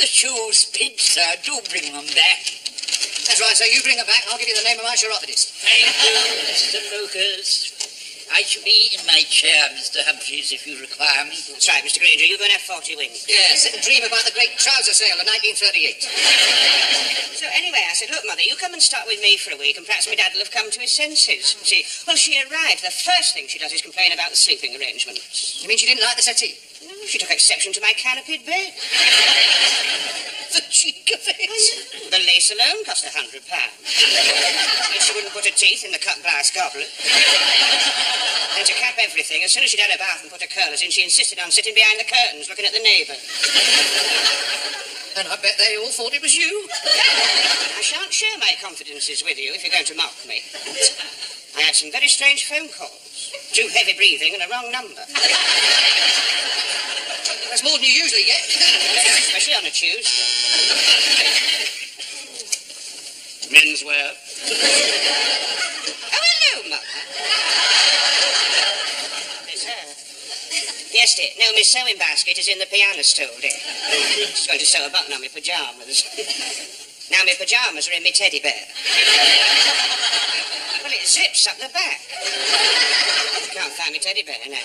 the shoes, pizza, do bring them back. That's right, sir. You bring them back, and I'll give you the name of my chiropodist. Thank you, Mr. Lucas. I shall be in my chair, Mr. Humphreys, if you require me. That's right, Mr. Grainger. You're going to have 40 wings. Yes, sit and dream about the great trouser sale of 1938. So anyway, I said, look, Mother, you come and start with me for a week, and perhaps my dad will have come to his senses. She arrived. The first thing she does is complain about the sleeping arrangements. You mean she didn't like the settee? No, she took exception to my canopied bed. The cheek of it. The lace alone cost £100. And she wouldn't put her teeth in the cut glass goblet. And to cap everything, as soon as she'd had her bath and put her curlers in, she insisted on sitting behind the curtains looking at the neighbour. And I bet they all thought it was you. I shan't share my confidences with you if you're going to mock me. I had some very strange phone calls. Too heavy breathing and a wrong number. That's more than you usually get. Especially on a Tuesday. Menswear. Oh, hello, Mother. It's her. Yes, dear. No, my sewing basket is in the piano stool, dear. She's going to sew a button on my pyjamas. Now my pyjamas are in my teddy bear. Well, it zips up the back. Can't find my teddy bear now.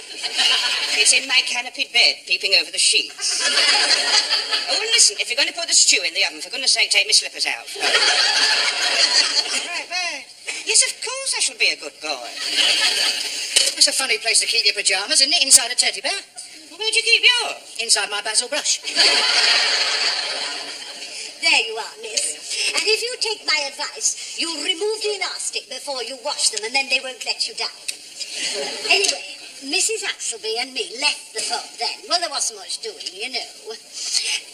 It's in my canopied bed, peeping over the sheets. Oh, and listen, if you're going to put the stew in the oven, for goodness sake, take my slippers out. Right, right. Yes, of course I shall be a good boy. It's a funny place to keep your pyjamas, isn't it? Inside a teddy bear. Well, where'd you keep yours? Inside my basil brush. There you are, miss. And if you take my advice, you'll remove the elastic before you wash them, and then they won't let you down. Anyway, Mrs. Axelby and me left the pub then. Well, there wasn't much doing, you know.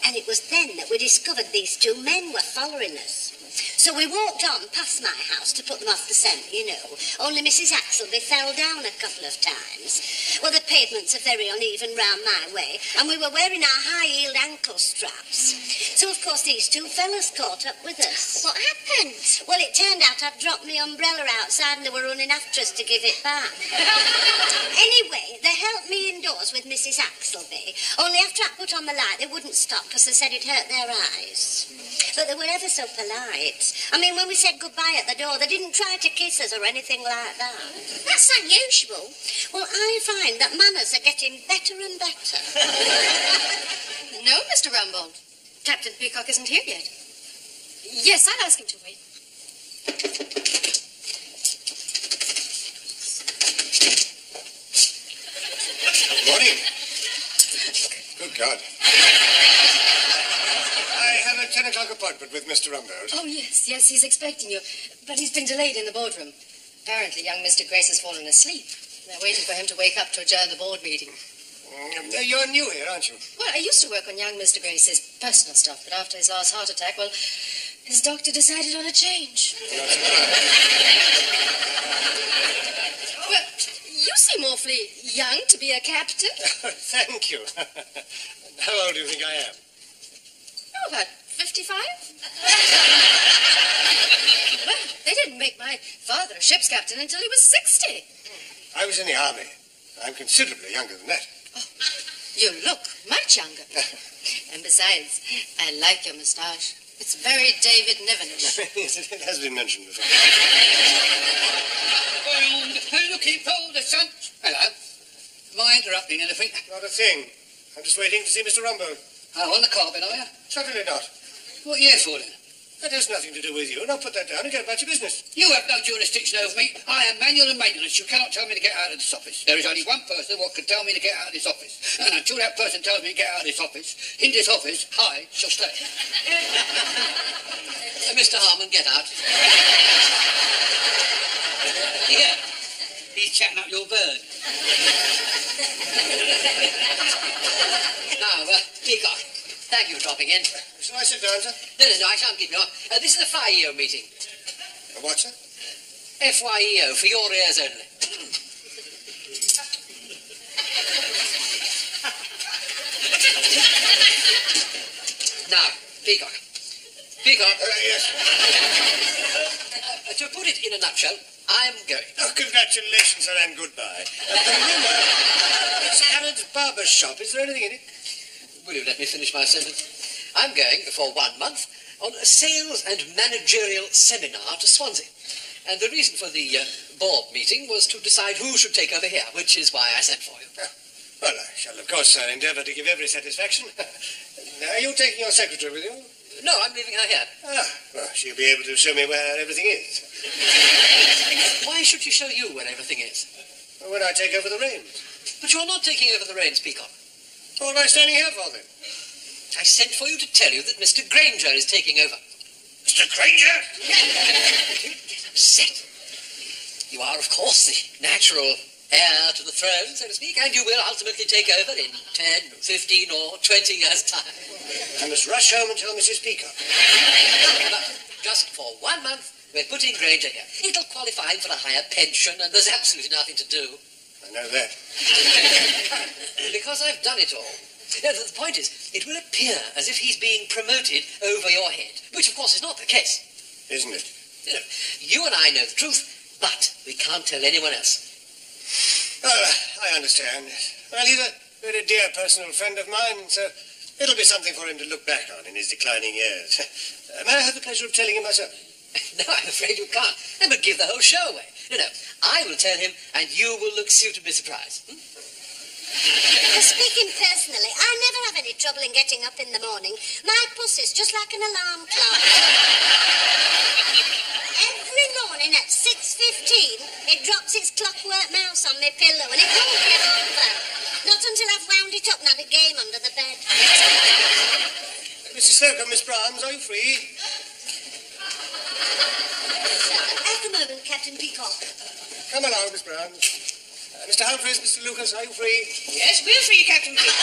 And it was then that we discovered these two men were following us. So we walked on past my house to put them off the scent, you know. Only Mrs. Axelby fell down a couple of times. Well, the pavements are very uneven round my way, and we were wearing our high-heeled ankle straps. So, of course, these two fellas caught up with us. What happened? Well, it turned out I'd dropped my umbrella outside and they were running after us to give it back. Anyway, they helped me indoors with Mrs. Axelby. Only after I put on the light, they wouldn't stop because they said it hurt their eyes. But they were ever so polite. I mean, when we said goodbye at the door, they didn't try to kiss us or anything like that. That's unusual. Well, I find that manners are getting better and better. No, Mr. Rumbold. Captain Peacock isn't here yet. Yes, I'll ask him to wait. Morning. Good God. I have a 10 o'clock appointment with Mr. Rumbold. Oh, yes, he's expecting you. But he's been delayed in the boardroom. Apparently, young Mr. Grace has fallen asleep. They're waiting for him to wake up to adjourn the board meeting. You're new here, aren't you? Well, I used to work on young Mr. Grace's personal stuff, but after his last heart attack, well, his doctor decided on a change. Well, you seem awfully young to be a captain. Thank you. How old do you think I am? Oh, about 55? Well, they didn't make my father a ship's captain until he was 60. I was in the army. I'm considerably younger than that. Oh, you look much younger. And besides, I like your moustache. It's very David Niven-ish. Yes, it has been mentioned before. Looking for the sun. Hello. Am I interrupting anything? Not a thing. I'm just waiting to see Mr. Rumbold. Oh, on the carpet, are you? Certainly not. What are you here for, then? That has nothing to do with you. Now put that down and get about your business. You have no jurisdiction over me. I am manual and maintenance. You cannot tell me to get out of this office. There is only one person what can tell me to get out of this office. And until that person tells me to get out of this office, in this office, I shall stay. Mr. Harmon, get out. Yeah. He's chatting up your bird. Now, Peacock, thank you for dropping in. Shall I sit down, sir? No, I shan't keep you on. This is a FYEO meeting. A what, sir? FYEO, for your ears only. Now, Peacock. Peacock. Yes. To put it in a nutshell, I'm going. Oh, congratulations, sir, and goodbye. It's Harrod's barber's shop. Is there anything in it? Will you let me finish my sentence? I'm going for 1 month on a sales and managerial seminar to Swansea. And the reason for the board meeting was to decide who should take over here, which is why I sent for you. Well, I shall, of course, endeavour to give every satisfaction. Are you taking your secretary with you? No, I'm leaving her here. Ah, well, she'll be able to show me where everything is. Why should she show you where everything is? When I take over the reins. But you're not taking over the reins, Peacock. What am I standing here for, then? I sent for you to tell you that Mr. Grainger is taking over. Mr. Grainger? Don't get upset. You are, of course, the natural heir to the throne, so to speak, and you will ultimately take over in 10, 15, or 20 years' time. I must rush home and tell Mrs. Peacock. But just for 1 month, we're putting Grainger here. It'll qualify him for a higher pension, and there's absolutely nothing to do. I know that. Because I've done it all. The point is, it will appear as if he's being promoted over your head, which, of course, is not the case. Isn't it? You and I know the truth, but we can't tell anyone else. Oh, I understand. Well, he's a very dear personal friend of mine, so it'll be something for him to look back on in his declining years. May I have the pleasure of telling him myself? No, I'm afraid you can't. That would give the whole show away. No, I will tell him, and you will look suitably surprised. Speaking personally, I never have any trouble in getting up in the morning. My puss is just like an alarm clock. Every morning at 6:15, it drops its clockwork mouse on my pillow, and it won't get over. Not until I've wound it up and had a game under the bed. Mrs. Slocum, Miss Brahms, are you free? At the moment, Captain Peacock. Come along, Miss Brahms. Mr. Humphreys, Mr. Lucas, are you free? Yes, we're free, Captain Peacock.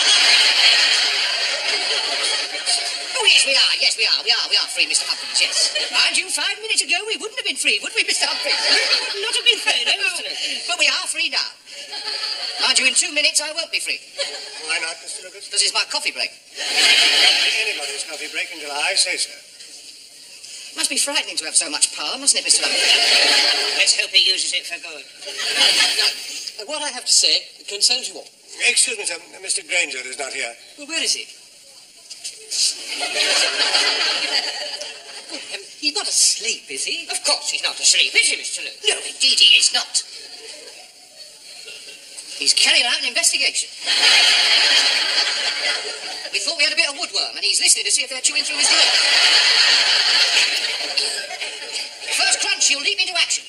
Oh, yes, we are. Yes, we are. We are free, Mr. Humphreys, yes. Mind you, 5 minutes ago, we wouldn't have been free, would we, Mr. Humphreys? We would not have been free, no, Mr. Lucas. But we are free now. Mind you, in 2 minutes, I won't be free. Why not, Mr. Lucas? This is my coffee break. Anybody's coffee break until I say so. Must be frightening to have so much power, mustn't it, Mr. Humphreys? Let's hope he uses it for good. Now, what I have to say concerns you all. Excuse me, sir. Mr. Grainger is not here. Well, where is he? He's not asleep, is he? Of course he's not asleep, is he, Mr. Lucas? No, indeed he is not. He's carrying out an investigation. We thought we had a bit of woodworm, and he's listening to see if they're chewing through his wood. First crunch, he'll leap into action.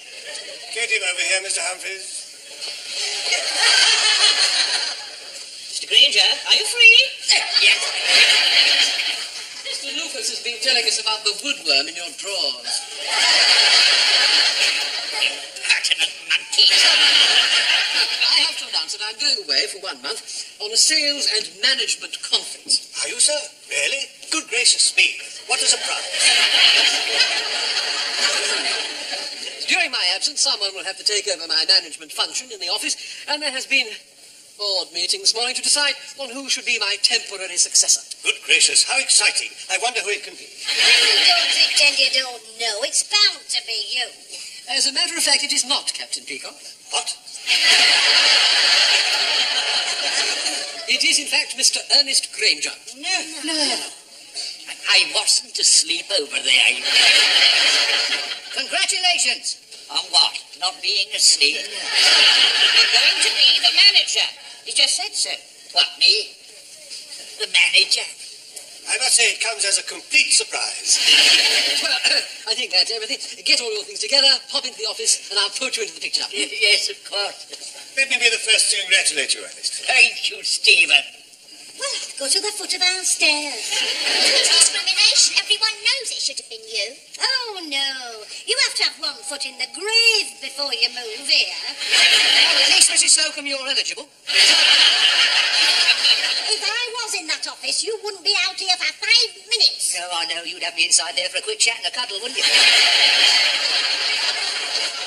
Get him over here, Mr. Humphreys. Mr. Grainger, are you free? Yes. Mr. Lucas has been telling us about the woodworm in your drawers. Impertinent monkey. I have to announce that I'm going away for 1 month on a sales and management conference. Are you, sir? Really? Good gracious me. What a surprise. During my absence, someone will have to take over my management function in the office, and there has been board meeting this morning to decide on who should be my temporary successor. Good gracious, how exciting. I wonder who it can be. Don't pretend you don't know. It's bound to be you. As a matter of fact, it is not, Captain Peacock. What? It is, in fact, Mr. Ernest Grainger. No. I wasn't asleep over there. Congratulations. On what? Not being asleep? You're going to be the manager. He just said so. What, me? The manager? I must say it comes as a complete surprise. Well, I think that's everything. Get all your things together, pop into the office, and I'll put you into the picture. Yes, of course. Let me be the first to congratulate you, Ernest. Thank you, Stephen. Well, go to the foot of our stairs. Discrimination. Everyone knows it should have been you. Oh, no. You have to have one foot in the grave before you move here. Well, at least, Mrs. Slocum, you're eligible. If I was in that office, you wouldn't be out here for 5 minutes. Oh, I know. You'd have me inside there for a quick chat and a cuddle, wouldn't you?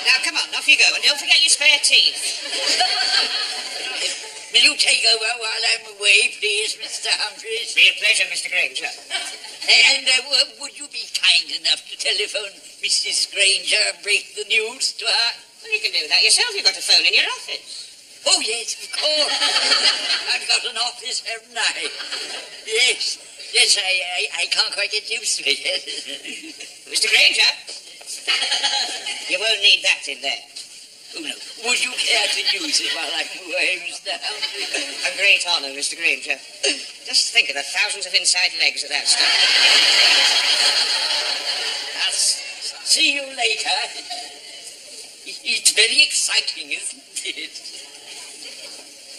Now, come on. Off you go. And don't forget your spare teeth. Will you take over while I'm away, please, Mr. Humphreys? Be a pleasure, Mr. Grainger. And would you be kind enough to telephone Mrs. Grainger and break the news to her? Well, you can do that yourself. You've got a phone in your office. Oh, yes, of course. I've got an office, haven't I? Yes. Yes, I can't quite get used to it. Mr. Grainger? You won't need that in there. Oh, no. Would you care to use it while I'm away, Mr. Humphrey? A great honour, Mr. Grainger. Just think of the thousands of inside legs of that stuff. I'll see you later. It's very exciting, isn't it?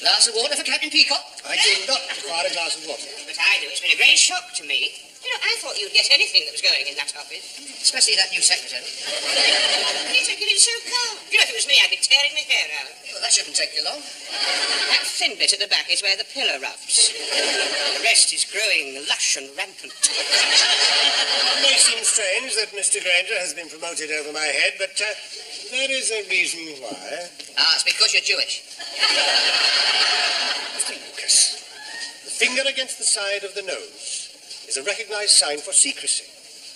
Glass of water for Captain Peacock? I do not require a glass of water. But I do. It's been a great shock to me. You know, I thought you'd get anything that was going in that office. Especially that new secretary. You taking it so calm. You know, if it was me, I'd be tearing my hair out. Well, that shouldn't take you long. That thin bit at the back is where the pillar rubs. The rest is growing lush and rampant. It may seem strange that Mr. Grainger has been promoted over my head, but there is a reason why. Ah, it's because you're Jewish. Mr. Lucas, the finger against the side of the nose is a recognized sign for secrecy.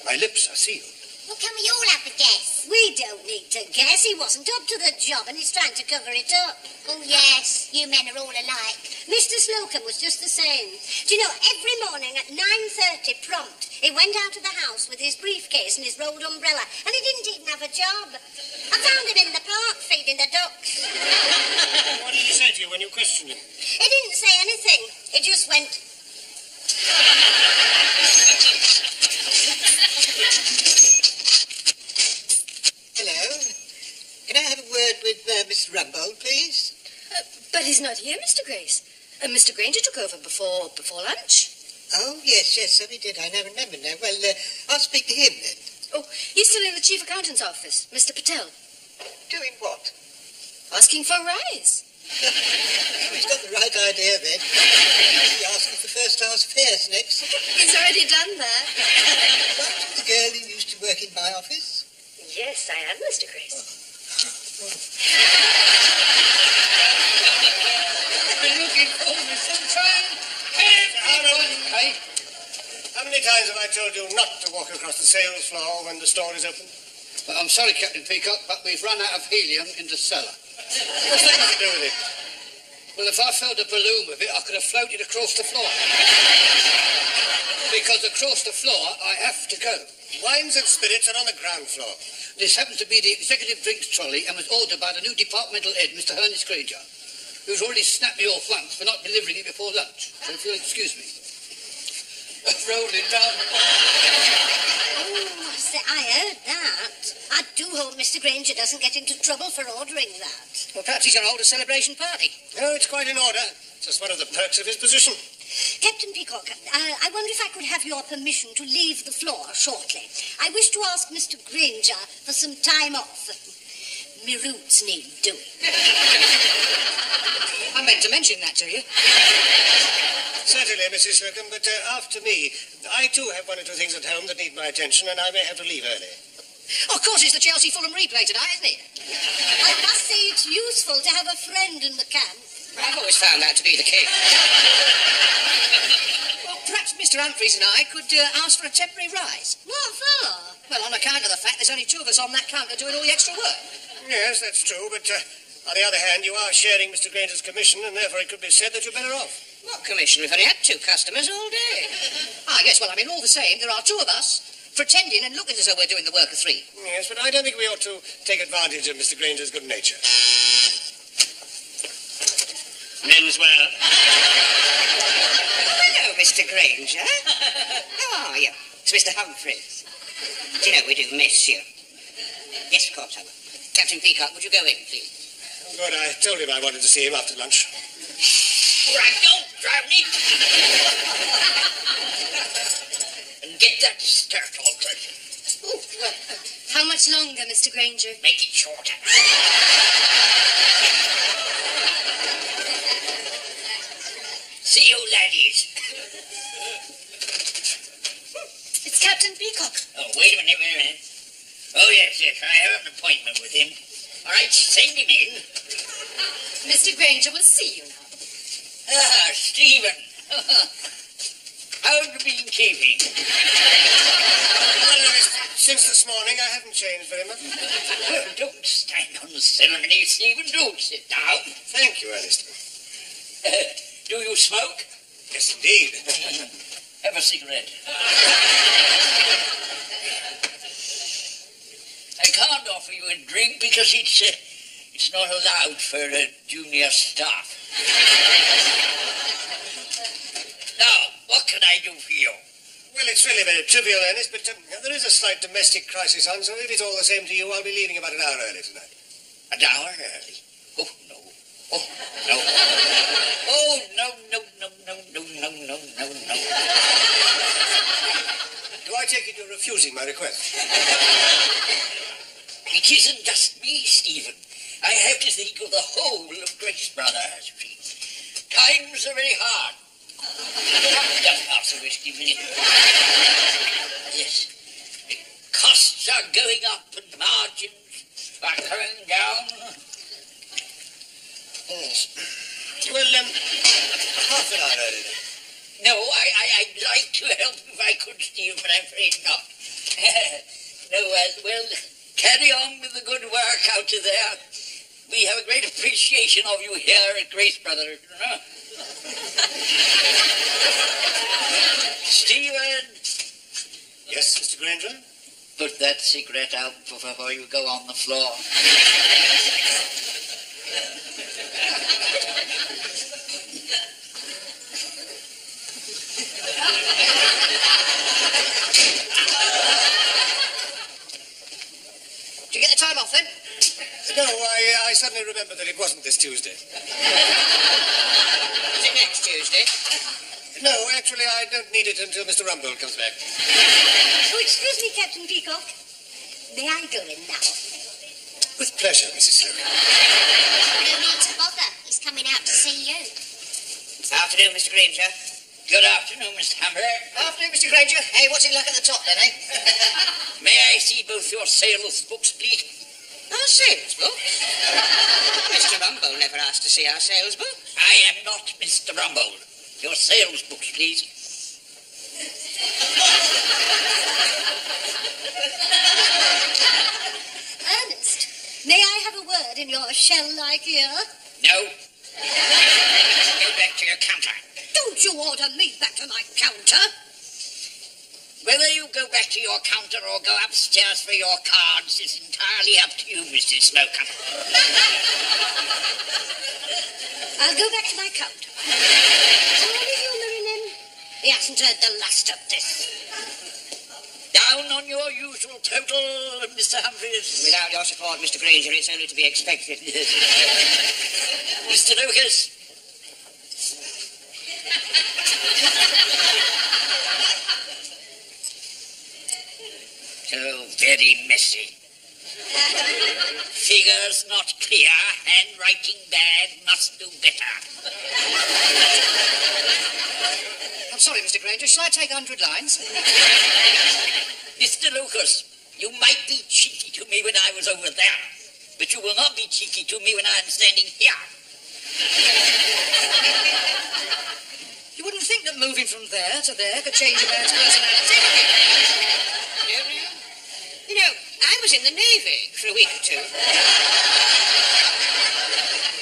My lips are sealed. Well, can we all have a guess? We don't need to guess. He wasn't up to the job and he's trying to cover it up. Oh, yes, you men are all alike. Mr. Slocum was just the same. Do you know, every morning at 9:30 prompt, he went out of the house with his briefcase and his rolled umbrella, and he didn't even have a job. I found him in the park feeding the ducks. What did he say to you when you questioned him? He didn't say anything. He just went... Hello. Can I have a word with Miss Rumbold, please? But he's not here, Mr. Grace. Mr. Grainger took over before lunch. Oh, yes, so he did. I now remember now. Well, I'll speak to him then. Oh, he's still in the chief accountant's office, Mr. Patel. Doing what? Asking for a rise. He's got the right idea then. He'll be asking for first-class fares next. He's already done that. Right, the girl who used to work in my office? Yes, I am, Mr. Grace. Been looking for me sometime. How many times have I told you not to walk across the sales floor when the store is open? Well, I'm sorry, Captain Peacock, but we've run out of helium in the cellar. What's that got to do with it? Well, if I filled a balloon with it, I could have floated across the floor. Because across the floor, I have to go. Wines and spirits are on the ground floor. This happens to be the executive drinks trolley and was ordered by the new departmental head, Mr. Ernest Grainger, who's already snapped me off once for not delivering it before lunch. So if you'll excuse me. Rolling down. Oh, I heard that. I do hope Mr. Grainger doesn't get into trouble for ordering that. Well, perhaps he's going to hold a celebration party. No, it's quite in order. It's just one of the perks of his position. Captain Peacock, I wonder if I could have your permission to leave the floor shortly. I wish to ask Mr. Grainger for some time off. My roots need doing. I meant to mention that to you. Certainly, Mrs. Slocum, but after me, I too have one or two things at home that need my attention, and I may have to leave early. Oh, of course, it's the Chelsea-Fulham replay tonight, isn't it? I must say it's useful to have a friend in the camp. I've always found that to be the case. Well, perhaps Mr. Humphreys and I could ask for a temporary rise. What for? Well, on account of the fact there's only two of us on that counter doing all the extra work. Yes, that's true, but on the other hand, you are sharing Mr. Grainger's commission, and therefore it could be said that you're better off. What commission? We've only had two customers all day. Yes, well, I mean, all the same, there are two of us pretending and looking as though we're doing the work of three. Yes, but I don't think we ought to take advantage of Mr. Grainger's good nature. Men's wear. Hello, Mr. Grainger. How are you? It's Mr. Humphreys. Do you know, we do miss you. Yes, of course, I will. Captain Peacock, would you go in, please? Good, I told him I wanted to see him after lunch. All right, don't drown me. And get that skirt altered. Oh, well, how much longer, Mr. Grainger? Make it shorter. See you, laddies. It's Captain Peacock. Oh, wait a minute. Oh, yes, I have an appointment with him. All right, send him in. Mr. Grainger will see you now. Ah, Stephen. How have you been keeping? Well, since this morning, I haven't changed very much. Well, don't stand on the ceremony, Stephen. Do sit down. Thank you, Ernest. Do you smoke? Yes, indeed. Have a cigarette. I can't offer you a drink because it's not allowed for junior staff. Now, what can I do for you? Well, it's really very trivial, Ernest, but there is a slight domestic crisis on, so if it's all the same to you, I'll be leaving about an hour early tonight. An hour early? Oh, no. Oh, no. Oh, no. Do I take it you're refusing my request? It isn't just me, Stephen. I have to think of the whole of Grace Brothers. Times are very hard. Just pass the whiskey, will you? Yes. Costs are going up and margins are coming down. Yes. Well, half an hour early then. No, I'd like to help if I could, Steve, but I'm afraid not. No, well, carry on with the good work out there. We have a great appreciation of you here at Grace Brothers, you know. Stephen! Yes, Mr. Grainger? Put that cigarette out before you go on the floor. Did you get the time off then? No, I suddenly remembered that it wasn't this Tuesday. Is it next Tuesday? No, actually, I don't need it until Mr. Rumbold comes back. Oh, excuse me, Captain Peacock. May I go in now? With pleasure, Mrs. Slocum. No need to bother. He's coming out to see you. Afternoon, Mr. Grainger. Good afternoon, Mr. Hammer. Afternoon, Mr. Grainger. Hey, what's it like at the top then, eh? May I see both your sales books, please? Our sales books? Mr. Rumbold never asked to see our sales books. I am not Mr. Rumbold. Your sales books, please. Ernest, may I have a word in your shell-like ear? No. Go back to your counter. Don't you order me back to my counter? Whether you go back to your counter or go upstairs for your cards is entirely up to you, Mrs. Slocum. I'll go back to my counter. Only humouring him. He hasn't heard the last of this. Down on your usual total, Mr. Humphreys. Without your support, Mr. Grainger, it's only to be expected. Mr. Lucas. So very messy. Figures not clear, handwriting bad, must do better. I'm sorry, Mr. Grainger. Shall I take 100 lines? Mr. Lucas, you might be cheeky to me when I was over there, but you will not be cheeky to me when I am standing here. You wouldn't think that moving from there to there could change a man's personality. You know, I was in the Navy for a week or two.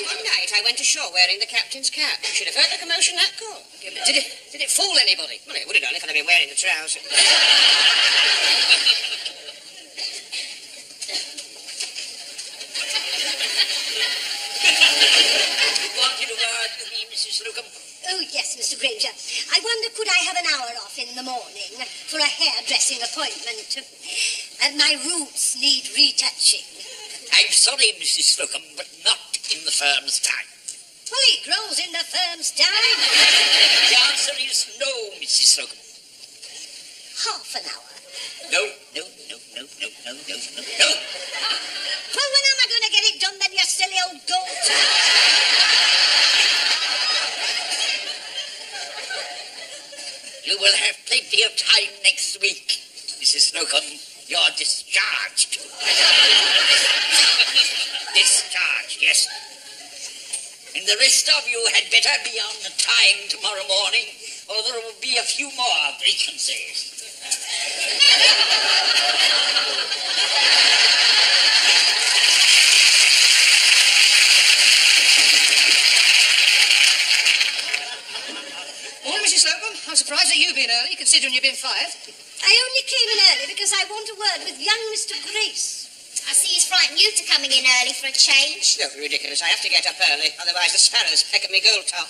One night I went ashore wearing the captain's cap. You should have heard the commotion that caused. Yeah, but did it fool anybody? Well, it would have done if I'd have been wearing the trousers. Wanted a word with me, Mrs. Slocum? Oh, yes, Mr. Grainger. I wonder could I have an hour off in the morning for a hairdressing appointment? My roots need retouching. I'm sorry, Mrs. Slocum, but not in the firm's time. Well, it grows in the firm's time. The answer is no, Mrs. Slocum. Half an hour. No. Well, when am I going to get it done then, you silly old goat? You will have plenty of time next week, Mrs. Slocum. You're discharged. Discharged, yes. And the rest of you had better be on the time tomorrow morning, or there will be a few more vacancies. Morning, Mrs. Slocum. I'm surprised at you being early. considering you've been fired? I only came in early because I want a word with young Mr. Grace. I see he's frightened you to coming in early for a change. Don't be ridiculous. I have to get up early, otherwise the sparrows peck at me gold top.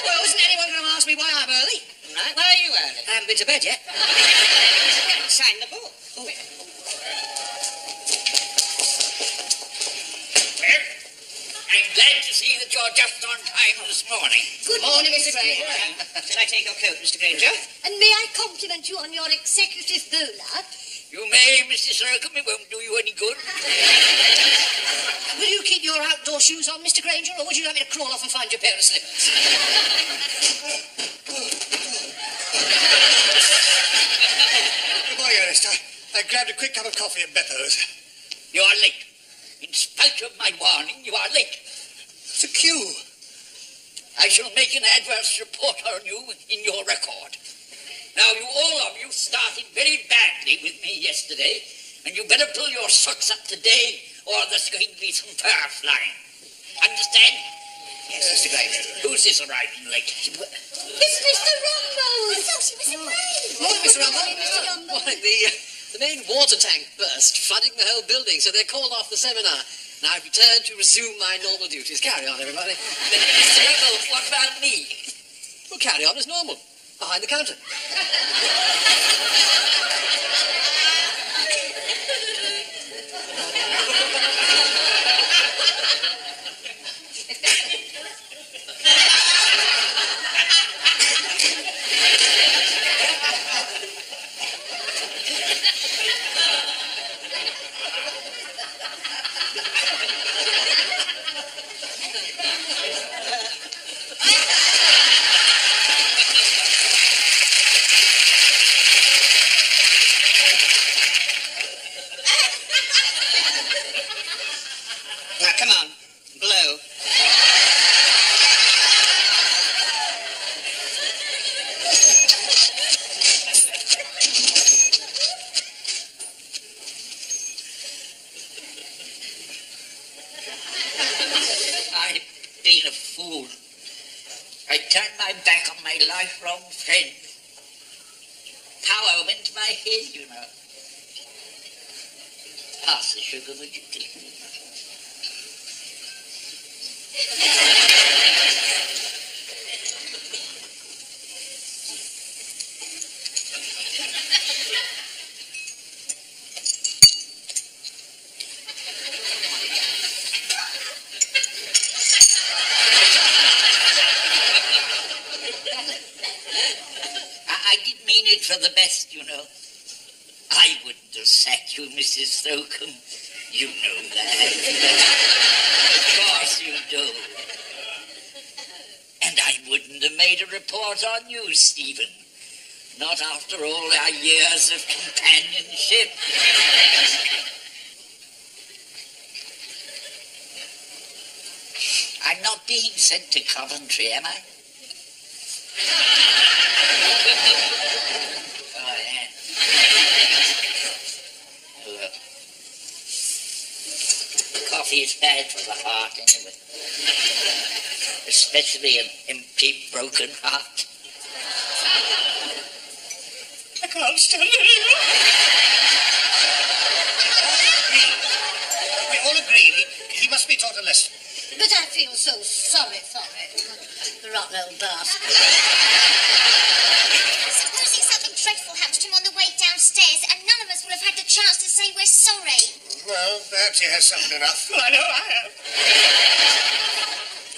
Well, isn't anyone going to ask me why I'm early? Right, why are you early? I haven't been to bed yet. Sign the book. Well, I'm glad to see that you're just on time this morning. Good Morning, Mr. Grainger. Shall I take your coat, Mr. Grainger? And may I compliment you on your executive bowler? You may, Mrs. Slocum. It won't do you any good. Will you keep your outdoor shoes on, Mr. Grainger, or would you like me to crawl off and find your pair of slippers? Good morning, Ernest. I grabbed a quick cup of coffee at Beppo's. You are late. In spite of my warning, you are late. It's a queue. I shall make an adverse report on you in your record. Now, all of you started very badly with me yesterday, and you better pull your socks up today, or there's going to be some fur flying. Understand? Yes, Mr. Grainger. Who's this arriving late? It's Mr. Rumbo. I thought it was a rain. Morning, Mr. Rumble. Mr. Rumbo. Morning. The main water tank burst, flooding the whole building, so they called off the seminar. Now I've returned to resume my normal duties. Carry on, everybody. Mr. Rumble, what about me? Well, carry on as normal. Behind the counter. Now, come on. Blow. I've been a fool. I turned my back on my lifelong friend. Power went to my head, you know. Pass the sugar, would you please? I did mean it for the best, you know. I wouldn't have sacked you, Mrs. Slocum. You know that. Of course you do. And I wouldn't have made a report on you, Stephen. Not after all our years of companionship. I'm not being sent to Coventry, am I? Oh, I am. Well, coffee is bad for the heart, anyway. Especially an empty, broken heart. I can't stand it anymore. We all agree he must be taught a lesson. But I feel so sorry for him. The rotten old bastard. Supposing something dreadful happened to him on the way downstairs, and none of us will have had the chance to say we're sorry. Well, perhaps he has suffered enough. Well, I know I have.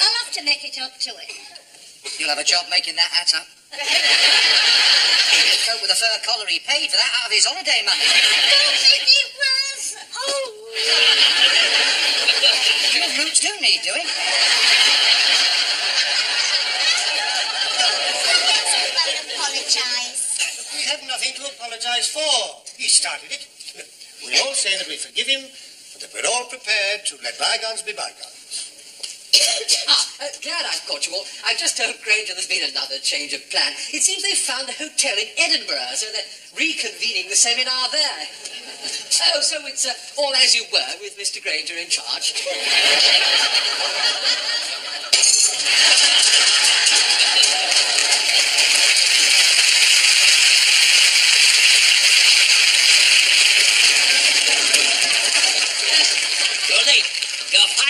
I'll have to make it up to him. You'll have a job making that hat up. Coat with a fur collar, he paid for that out of his holiday money. Don't make it worse. Oh. Your roots do need doing. Won't apologise. We have nothing to apologize for. He started it. We all say that we forgive him, but that we're all prepared to let bygones be bygones. Glad I've caught you all. I've just told Grainger there's been another change of plan. It seems they've found a hotel in Edinburgh, so they're reconvening the seminar there. Oh, so it's all as you were with Mr. Grainger in charge.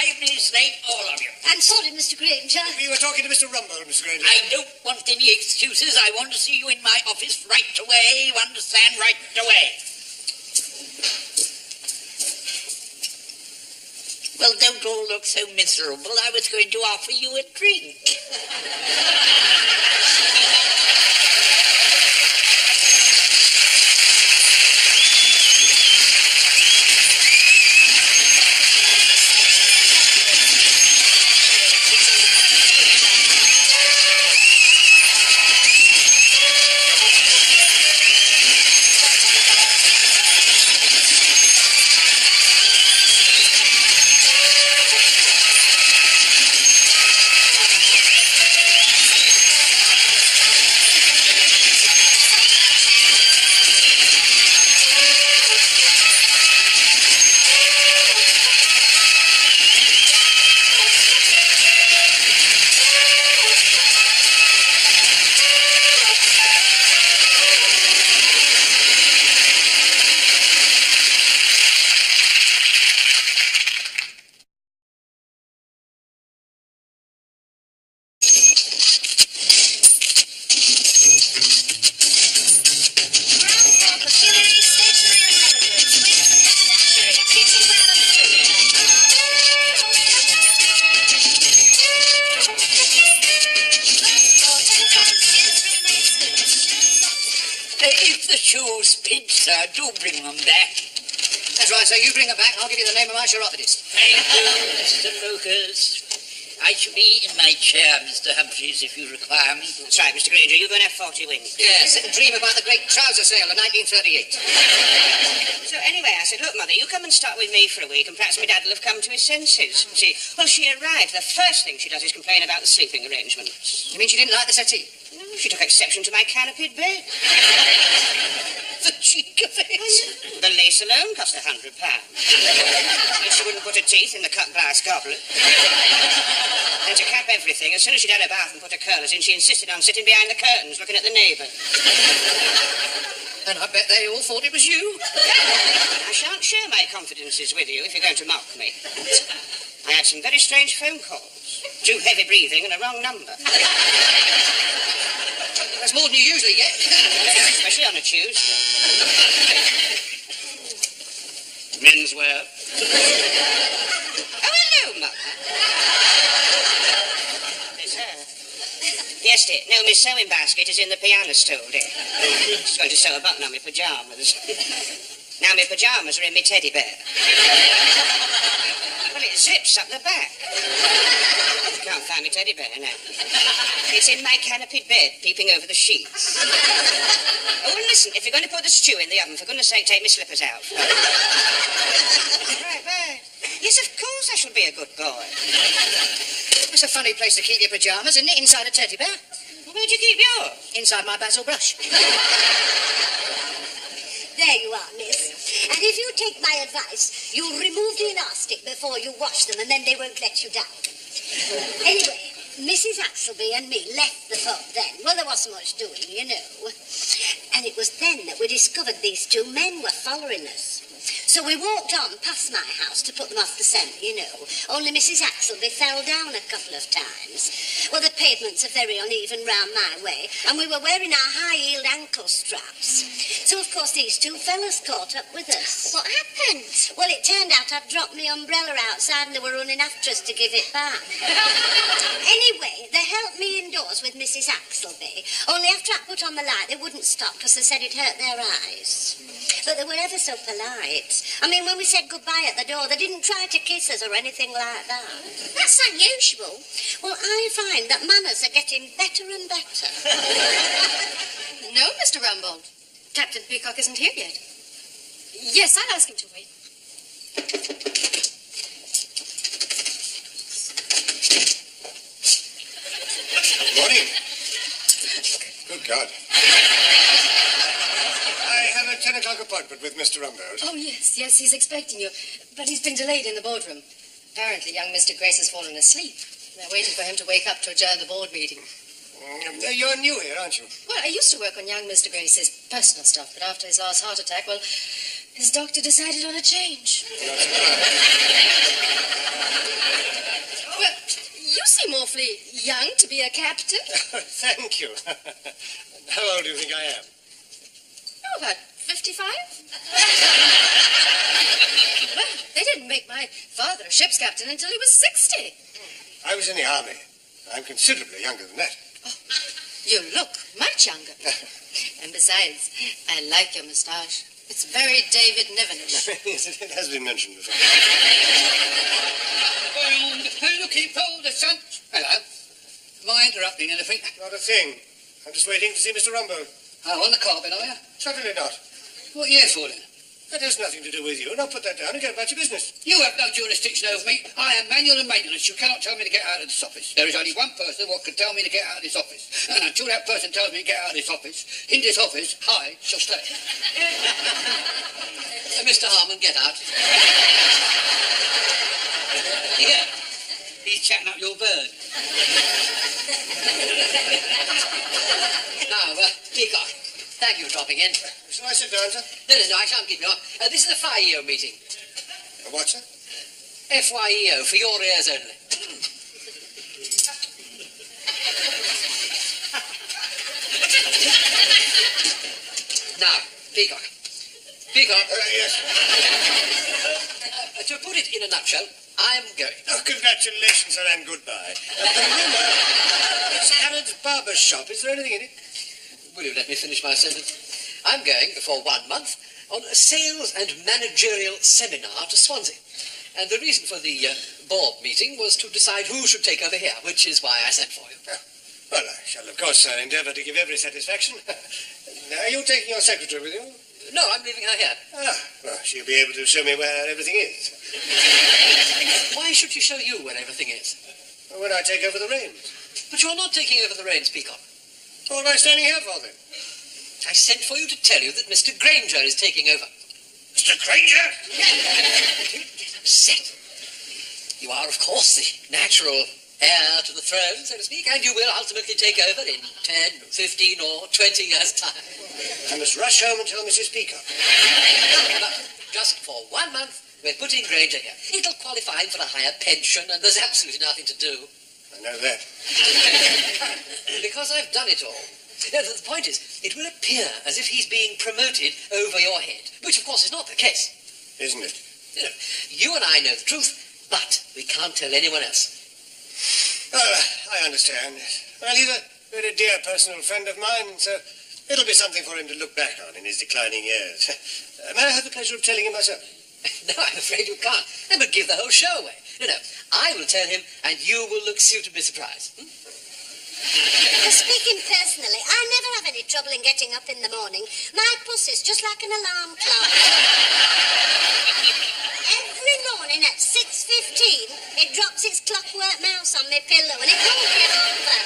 5 minutes late, all of you. I'm sorry, Mr. Grainger. We were talking to Mr. Rumbold, Mr. Grainger. I don't want any excuses. I want to see you in my office right away. You understand? Right away. Well, don't all look so miserable. I was going to offer you a drink. If the shoes pinch, sir, do bring them back. That's right, sir. You bring them back, and I'll give you the name of my chiropodist. Thank you, Mr. Lucas. I shall be in my chair, Mr. Humphreys, if you require me. That's right, Mr. Grainger. You're going to have 40 wins. Yes, sit and dream about the great trouser sale of 1938. So anyway, I said, look, Mother, you come and start with me for a week, and perhaps my dad will have come to his senses. She arrived. The first thing she does is complain about the sleeping arrangements. You mean she didn't like the settee? No, she took exception to my canopied bed. The cheek of it. The lace alone cost £100. And she wouldn't put her teeth in the cut glass goblet. And to cap everything, as soon as she'd had her bath and put her curlers in, she insisted on sitting behind the curtains looking at the neighbour. And I bet they all thought it was you. I shan't share my confidences with you if you're going to mock me. I had some very strange phone calls. Too heavy breathing and a wrong number. That's more than you usually get. Especially on a Tuesday. Menswear. Oh, hello, Mother. It's her. Yes, dear. No, my sewing basket is in the piano stool, dear. She's going to sew a button on my pyjamas. Now my pyjamas are in my teddy bear. Well, it zips up the back. Can't find my teddy bear now. It's in my canopied bed, peeping over the sheets. Oh, and listen, if you're going to put the stew in the oven, for goodness sake, take my slippers out. Right, right. Yes, of course I shall be a good boy. It's a funny place to keep your pyjamas, isn't it? Inside a teddy bear. Well, where'd you keep yours? Inside my basil brush. There you are, miss. And if you take my advice, you'll remove the elastic before you wash them, and then they won't let you down. Anyway, Mrs. Axelby and me left the pub then. Well, there wasn't much doing, you know. And it was then that we discovered these two men were following us. So we walked on past my house to put them off the scent, you know. Only Mrs. Axelby fell down a couple of times. Well, the pavements are very uneven round my way, and we were wearing our high-heeled ankle straps. So, of course, these two fellas caught up with us. What happened? Well, it turned out I'd dropped my umbrella outside and they were running after us to give it back. Anyway, they helped me indoors with Mrs. Axelby. Only after I put on the light, they wouldn't stop because they said it hurt their eyes. But they were ever so polite. I mean, when we said goodbye at the door, they didn't try to kiss us or anything like that. That's unusual. Well, I find that manners are getting better and better. No, Mr. Rumbold. Captain Peacock isn't here yet. Yes, I'll ask him to wait. Morning. Good God. I have a 10 o'clock appointment with Mr. Rumbold. Oh, yes, he's expecting you. But he's been delayed in the boardroom. Apparently, young Mr. Grace has fallen asleep. They're waiting for him to wake up to adjourn the board meeting. You're new here, aren't you? Well, I used to work on young Mr. Grace's personal stuff, but after his last heart attack, well, his doctor decided on a change. Not surprised. awfully young to be a captain. Thank you. How old do you think I am? Oh, about 55? Well, they didn't make my father a ship's captain until he was 60. I was in the army. I'm considerably younger than that. Oh, you look much younger. And besides, I like your moustache. It's very David Niven-ish. Yes, it has been mentioned before. Looking for the sun. Hello. Am I interrupting anything? Not a thing. I'm just waiting to see Mr. Rumbold. Oh, on the carpet, are you? Certainly not. What are you here for, then? That has nothing to do with you. Now put that down and get about your business. You have no jurisdiction over me. I am manual and maintenance. You cannot tell me to get out of this office. There is only one person who can tell me to get out of this office. And until that person tells me to get out of this office, in this office, I shall stay. Mr. Harmon, get out. Yeah. He's chatting up your bird. Now, Peacock, thank you for dropping in. Shall I sit down, sir? No, I shan't keep you on. This is a FYEO meeting. A what, sir? FYEO, for your ears only. Now, Peacock. Peacock. Yes. To put it in a nutshell, I'm going. Oh, congratulations, sir, and goodbye. Remember, it's Harrod's barber shop. Is there anything in it? Will you let me finish my sentence? I'm going for 1 month on a sales and managerial seminar to Swansea. And the reason for the board meeting was to decide who should take over here, which is why I sent for you. Well, I shall, of course, sir, endeavour to give every satisfaction. Are you taking your secretary with you? No, I'm leaving her here. Ah, well, she'll be able to show me where everything is. Why should she show you where everything is? When I take over the reins. But you're not taking over the reins, Peacock. What am I standing here for, then? I sent for you to tell you that Mr. Grainger is taking over. Mr. Grainger? Get upset. You are, of course, the natural heir to the throne, so to speak, and you will ultimately take over in 10, 15, or 20 years' time. I must rush home and tell Mrs. Peacock. But just for 1 month, we're putting Grainger here. It'll qualify him for a higher pension, and there's absolutely nothing to do. I know that. Because I've done it all. The point is, it will appear as if he's being promoted over your head, which, of course, is not the case. Isn't it? You and I know the truth, but we can't tell anyone else. Oh, I understand. Well, he's a very dear personal friend of mine, so it'll be something for him to look back on in his declining years. May I have the pleasure of telling him myself? No, I'm afraid you can't. That would give the whole show away. No, I will tell him, and you will look suitably surprised. Speaking personally, I never have any trouble in getting up in the morning. My puss is just like an alarm clock. Every morning at 6:15, it drops its clockwork mouse on my pillow, and it won't get over.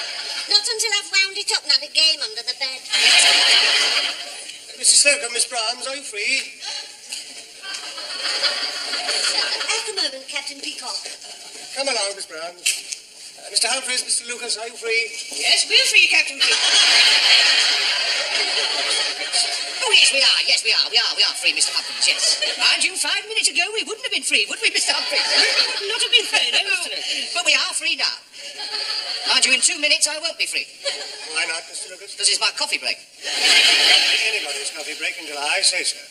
Not until I've wound it up and had a game under the bed. Mrs. Slocum, Miss Brahms, are you free? At the moment, Captain Peacock. Come along, Miss Brahms. Mr. Humphreys, Mr. Lucas, are you free? Yes, we're free, Captain Peacock. Oh, yes, we are. Yes, we are. We are free, Mr. Humphreys, yes. Mind you, 5 minutes ago, we wouldn't have been free, would we, Mr. Humphreys? We would not have been free, no, Mr. Lucas. But we are free now. Mind you, in 2 minutes, I won't be free. Why not, Mr. Lucas? This is my coffee break. Anybody's coffee break until I say so.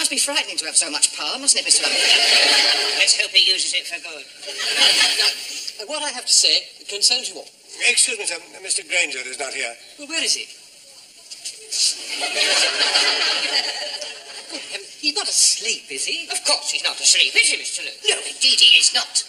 Must be frightening to have so much power, mustn't it, Mr. Humphreys? Let's hope he uses it for good. Now, what I have to say concerns you all. Excuse me, sir. Mr. Grainger is not here. Well, where is he? He's not asleep, is he? Of course he's not asleep, is he, Mr. Lucas? No, indeed he is not.